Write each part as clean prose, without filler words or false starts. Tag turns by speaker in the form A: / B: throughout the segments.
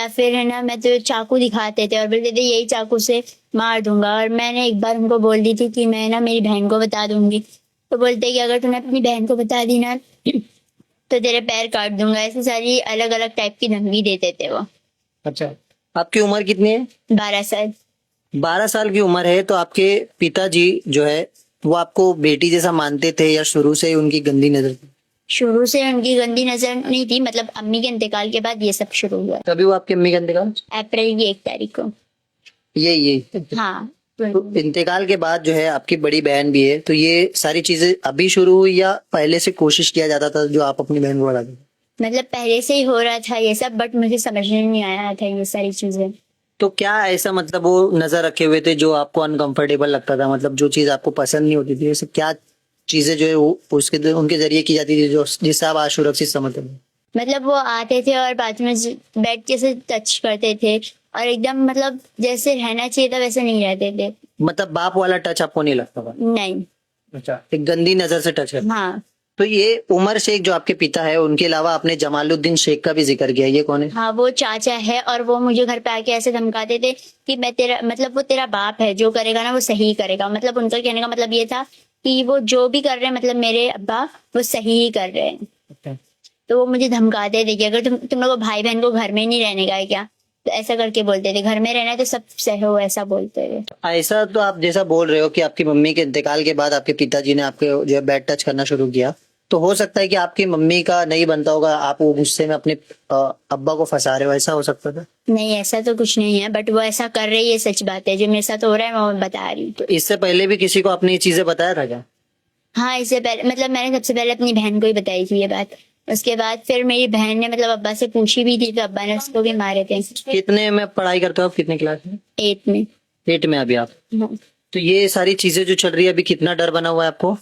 A: या फिर है ना मैं तो चाकू दिखाते थे और बोलते थे यही चाकू से मार दूंगा। और मैंने एक बार उनको बोल दी थी कि मैं ना मेरी बहन को बता दूंगी, तो बोलते कि अगर तूने अपनी बहन को बता दी ना तो तेरे पैर काट दूंगा। ऐसी सारी अलग अलग टाइप की धमकी देते थे वो।
B: अच्छा, आपकी उम्र कितनी है?
A: 12 साल।
B: 12 साल की उम्र है, तो आपके पिताजी जो है वो आपको बेटी जैसा मानते थे या शुरू से ही उनकी गंदी नजर थी?
A: शुरू से उनकी गंदी नजर नहीं थी, मतलब अम्मी के इंतकाल के बाद ये सब शुरू हुआ।
B: तभी वो आपकी अम्मी का इंतकाल?
A: अप्रैल की 1 तारीख को।
B: ये
A: हाँ।
B: तो इंतकाल के बाद जो है आपकी बड़ी बहन भी है, तो ये सारी चीजें अभी शुरू हुई या पहले से कोशिश किया जाता था जो आप अपनी बहन को बता दें?
A: मतलब पहले से ही हो रहा था ये सब, बट मुझे समझ में नहीं आया था ये सारी चीजें।
B: तो क्या ऐसा मतलब वो नजर रखे हुए थे जो आपको अनकंफर्टेबल लगता था, मतलब जो चीज आपको पसंद नहीं होती थी, ऐसे क्या चीजें जो है वो उसके उनके जरिए की जाती थी जो जिससे आप असुरक्षित समझते थे?
A: मतलब वो आते थे और बाद में बैठ के से टच करते थे और एकदम मतलब जैसे रहना चाहिए था वैसे नहीं रहते थे।
B: मतलब बाप वाला टच आपको नहीं लगता था?
A: नहीं।
B: अच्छा, एक गंदी नजर से टच है।
A: हाँ।
B: तो ये उमर शेख जो आपके पिता है, उनके अलावा आपने जमालुद्दीन शेख का भी जिक्र किया, ये कौन है?
A: हाँ, वो चाचा है और वो मुझे घर पे आके ऐसे धमकाते थे कि मैं तेरा मतलब वो तेरा बाप है, जो करेगा ना वो सही करेगा। मतलब उनका कहने का मतलब ये था कि वो जो भी कर रहे हैं मतलब मेरे अब्बा वो सही ही कर रहे हैं। तो वो मुझे धमकाते थे कि अगर तुम लोग भाई बहन को घर में नहीं रहने का है क्या, तो ऐसा करके बोलते थे। घर में रहना है तो सब सहो, ऐसा बोलते थे।
B: ऐसा तो आप जैसा बोल रहे हो कि आपकी मम्मी के इंतकाल के बाद आपके पिताजी ने आपके जो है बैड टच करना शुरू किया, तो हो सकता है कि आपकी मम्मी का नहीं बनता होगा, आप वो गुस्से में अपने अब्बा को फंसा रहे हो, ऐसा हो सकता था?
A: नहीं, ऐसा तो कुछ नहीं है, बट वो ऐसा कर रही है, सच बात है। जो मेरे साथ हो रहा है मैं बता रही हूँ।
B: तो इससे पहले भी किसी को आपने ये चीजें बताया था क्या?
A: हाँ, इससे पहले मतलब मैंने सबसे पहले अपनी बहन को ही बताई थी ये बात। उसके बाद फिर मेरी बहन ने मतलब अब्बा से पूछी भी थी, तो अब्बा ने उसको भी मारे थे।
B: कितने में पढ़ाई करते हो आप, कितने क्लास में?
A: 8 में।
B: 8 में अभी आप?
A: हाँ।
B: तो ये सारी चीजें जो चल रही है अभी, कितना डर बना हुआ है आपको?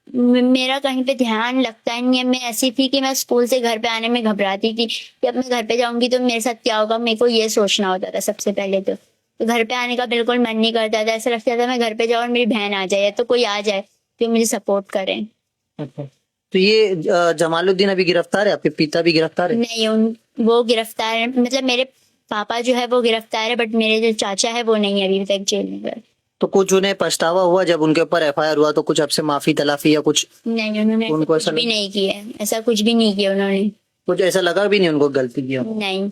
A: मेरा कहीं पे ध्यान लगता ही नहीं है। मैं ऐसी थी कि मैं स्कूल से घर पे आने में घबराती थी कि अब मैं घर पे जाऊंगी तो मेरे साथ क्या होगा, मेरे को ये सोचना होता था सबसे पहले। तो घर पे आने का बिल्कुल मन नहीं करता था। ऐसा लगता था मैं घर पे जाऊँ और मेरी बहन आ जाए या तो कोई आ जाए जो मुझे सपोर्ट करे।
B: अच्छा, तो ये जमालुद्दीन अभी गिरफ्तार है? आपके पिता भी गिरफ्तार है?
A: नहीं, वो गिरफ्तार है। मतलब मेरे पापा जो है वो गिरफ्तार है, बट मेरे जो चाचा है वो नहीं है अभी तक जेल में गए।
B: तो कुछ उन्हें पछतावा हुआ जब उनके ऊपर एफआईआर हुआ, तो कुछ आपसे माफी तलाफी या कुछ?
A: नहीं, उन्होंने
B: उनको
A: कुछ
B: ऐसा
A: भी नहीं किया है। ऐसा कुछ भी नहीं किया उन्होंने।
B: कुछ ऐसा लगा भी नहीं उनको गलती किया?
A: नहीं।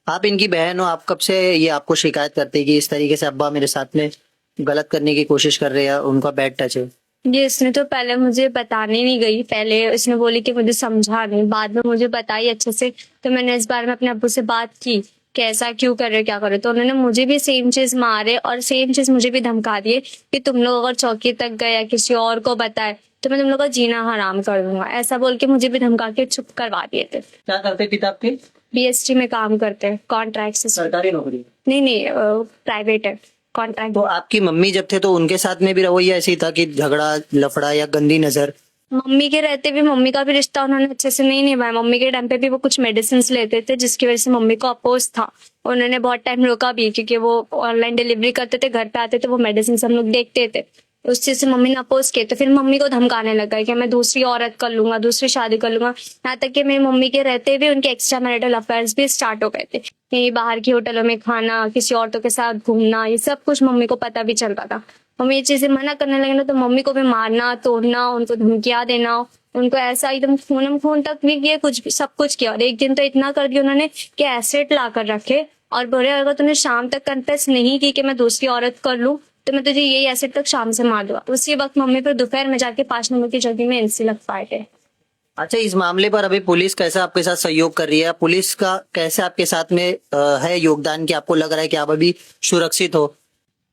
B: आप इनकी बहन हो, आप कब से ये आपको शिकायत करते हैं कि इस तरीके से अब्बा मेरे साथ में गलत करने की कोशिश कर रहे हैं, उनका बैड टच है?
C: ये इसने तो पहले मुझे बताने नहीं गई। पहले इसने बोली कि मुझे समझा नहीं, बाद में मुझे बताई अच्छे से। तो मैंने इस बारे में अपने अब्बू से बात की कि ऐसा क्यों कर रहे हो, क्या कर रहे हो। तो उन्होंने मुझे भी सेम चीज मारे और सेम चीज मुझे भी धमका दिए कि तुम लोग अगर चौकी तक गए या किसी और को बताए तो मैं तुम लोग का जीना हराम कर दूंगा, ऐसा बोल के मुझे भी धमका के चुप करवा दिए थे।
B: क्या करते पिता आपके?
C: बीएसटी में काम करते हैं, कॉन्ट्रैक्ट से।
B: सरकारी नौकरी?
C: नहीं, प्राइवेट है, कॉन्ट्रैक्ट।
B: तो आपकी मम्मी जब थे तो उनके साथ में भी रवैया ऐसे ही था कि झगड़ा लफड़ा या गंदी नजर?
C: मम्मी के रहते भी मम्मी का भी रिश्ता उन्होंने अच्छे से नहीं निभाया। मम्मी के टाइम पे भी वो कुछ मेडिसिन लेते थे जिसकी वजह से मम्मी को अपोज था। उन्होंने बहुत टाइम रोका भी क्योंकि वो ऑनलाइन डिलीवरी करते थे, घर पे आते थे, वो मेडिसिन हम लोग देखते थे। उस चीज से मम्मी ने अपोज किया, तो फिर मम्मी को धमकाने लगा कि मैं दूसरी औरत कर लूंगा, दूसरी शादी कर लूंगा। यहाँ तक कि मेरी मम्मी के रहते हुए उनके एक्स्ट्रा मैरिटल अफेयर्स भी स्टार्ट हो गए थे। ये बाहर की होटलों में खाना, किसी औरतों के साथ घूमना, ये सब कुछ मम्मी को पता भी चलता था। मम्मी ये चीजें मना करने लगे ना तो मम्मी को भी मारना, तोड़ना, उनको धमकियां देना, उनको ऐसा एकदम खूनम खून तक भी किया, कुछ भी सब कुछ किया। और एक दिन तो इतना कर दिया उन्होंने कि एसिड ला कर रखे और बोले अगर तूने शाम तक कन्फेस नहीं की कि मैं दूसरी औरत कर लूं तो मैं तुझे यही एसिड तक शाम से मार दूंगा। उसी वक्त मम्मी फिर दोपहर में जाके 5 नंबर की जगह में एनसी लग पाए थे।
B: अच्छा, इस मामले पर अभी पुलिस कैसा आपके साथ सहयोग कर रही है? पुलिस का कैसे आपके साथ में है योगदान, कि आपको लग रहा है कि आप अभी सुरक्षित हो?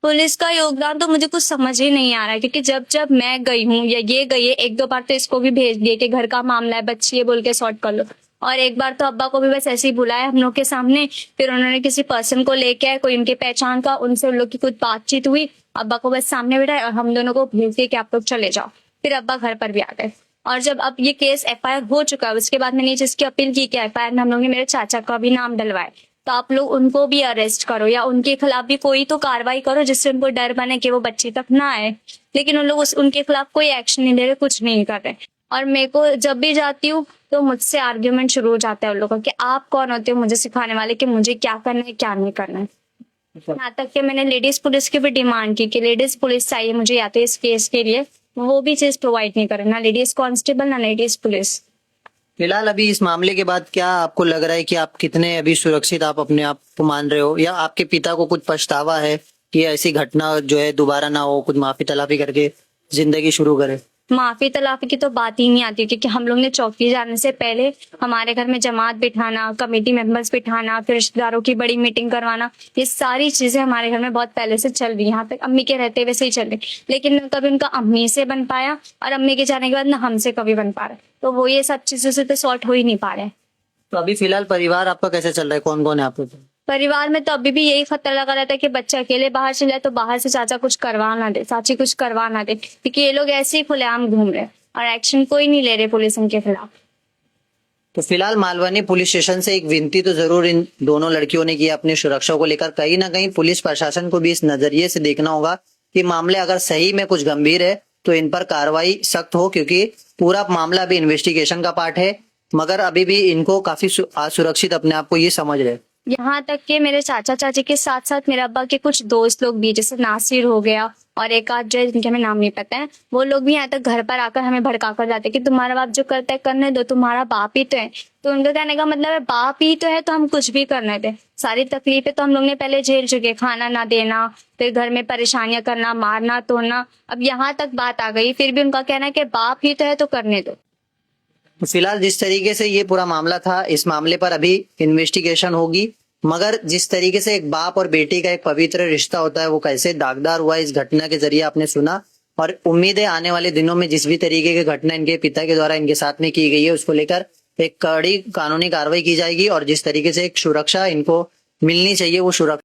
C: पुलिस का योगदान तो मुझे कुछ समझ ही नहीं आ रहा है क्योंकि जब जब मैं गई हूँ या ये गई है, 1-2 बार तो इसको भी भेज दिए कि घर का मामला है, बच्ची है बोल के सॉर्ट कर लो। और एक बार तो अब्बा को भी बस ऐसे ही बुलाया हम लोग के सामने, फिर उन्होंने किसी पर्सन को लेके आए, कोई उनके पहचान का, उनसे उन लोग की कुछ बातचीत हुई, अब्बा को बस सामने बिठाया और हम दोनों को भेज दिए कि आप लोग चले जाओ। फिर अब्बा घर पर भी आ गए। और जब अब ये केस एफआईआर हो चुका है उसके बाद मैंने ये चीज की अपील की कि एफआईआर में हम लोग ने मेरे चाचा का भी नाम डलवाए, तो आप लोग उनको भी अरेस्ट करो या उनके खिलाफ भी कोई तो कार्रवाई करो जिससे उनको डर बने कि वो बच्चे तक ना आए। लेकिन उन लोग उनके खिलाफ कोई एक्शन नहीं ले रहे, कुछ नहीं कर रहे। और मेरे को जब भी जाती हूँ तो मुझसे आर्ग्यूमेंट शुरू हो जाता है उन लोगों का कि आप कौन होते हो मुझे सिखाने वाले कि मुझे क्या करना है क्या नहीं करना है। यहाँ तक कि मैंने लेडीज पुलिस की भी डिमांड की कि लेडीज पुलिस चाहिए मुझे या तो इस केस के लिए, वो भी चीज प्रोवाइड नहीं करे, ना लेडीज कांस्टेबल ना लेडीज पुलिस।
B: फिलहाल अभी इस मामले के बाद क्या आपको लग रहा है कि आप कितने अभी सुरक्षित आप अपने आप को मान रहे हो, या आपके पिता को कुछ पछतावा है कि ऐसी घटना जो है दोबारा ना हो, कुछ माफी तलाफी करके जिंदगी शुरू करे?
C: माफी तलाफी की तो बात ही नहीं आती क्योंकि हम लोग ने चौकी जाने से पहले हमारे घर में जमात बिठाना, कमेटी मेंबर्स बिठाना, फिर रिश्तेदारों की बड़ी मीटिंग करवाना, ये सारी चीजें हमारे घर में बहुत पहले से चल रही है। यहाँ तक अम्मी के रहते हुए से ही चल रही, लेकिन न कभी उनका अम्मी से बन पाया और अम्मी के जाने के बाद ना हमसे कभी बन पा रहा है, तो वो ये सब चीजों से तो सॉर्ट हो ही नहीं पा रहे।
B: तो अभी फिलहाल परिवार आपका कैसे चल रहा है, कौन कौन है आपके?
C: परिवार में तो अभी भी यही खतरा लगा रहता है कि बच्चा अकेले बाहर चले जाए तो बाहर से चाचा कुछ करवा ना दे, चाची कुछ करवा ना दे, क्योंकि ये लोग ऐसे ही खुलेआम घूम रहे हैं और एक्शन कोई नहीं ले रहे पुलिस इनके खिलाफ।
B: तो फिलहाल मालवनी पुलिस स्टेशन से एक विनती तो जरूर इन दोनों लड़कियों ने की अपनी सुरक्षा को लेकर। कहीं ना कहीं पुलिस प्रशासन को भी इस नजरिए से देखना होगा कि मामले अगर सही में कुछ गंभीर है तो इन पर कार्रवाई सख्त हो, क्योंकि पूरा मामला भी इन्वेस्टिगेशन का पार्ट है, मगर अभी भी इनको काफी असुरक्षित अपने आप को ये समझ रहे।
C: यहाँ तक कि मेरे चाचा चाची के साथ साथ मेरे अब्बा के कुछ दोस्त लोग भी, जैसे नासिर हो गया और एक आध जो है जिनके हमें नाम नहीं पता है, वो लोग भी यहाँ तक घर पर आकर हमें भड़का कर जाते हैं कि तुम्हारा बाप जो करता है करने दो, तुम्हारा बाप ही तो है। तो उनका कहने का मतलब है बाप ही तो है तो हम कुछ भी करने दे, सारी तकलीफें तो हम लोग ने पहले झेल चुके, खाना ना देना, फिर घर में परेशानियां करना, मारना तोड़ना, अब यहाँ तक बात आ गई फिर भी उनका कहना है कि बाप ही तो है तो करने दो।
B: तो फिलहाल जिस तरीके से ये पूरा मामला था, इस मामले पर अभी इन्वेस्टिगेशन होगी, मगर जिस तरीके से एक बाप और बेटी का एक पवित्र रिश्ता होता है वो कैसे दागदार हुआ इस घटना के जरिए आपने सुना। और उम्मीद है आने वाले दिनों में जिस भी तरीके की घटना इनके पिता के द्वारा इनके साथ में की गई है उसको लेकर एक कड़ी कानूनी कार्रवाई की जाएगी, और जिस तरीके से एक सुरक्षा इनको मिलनी चाहिए वो सुरक्षा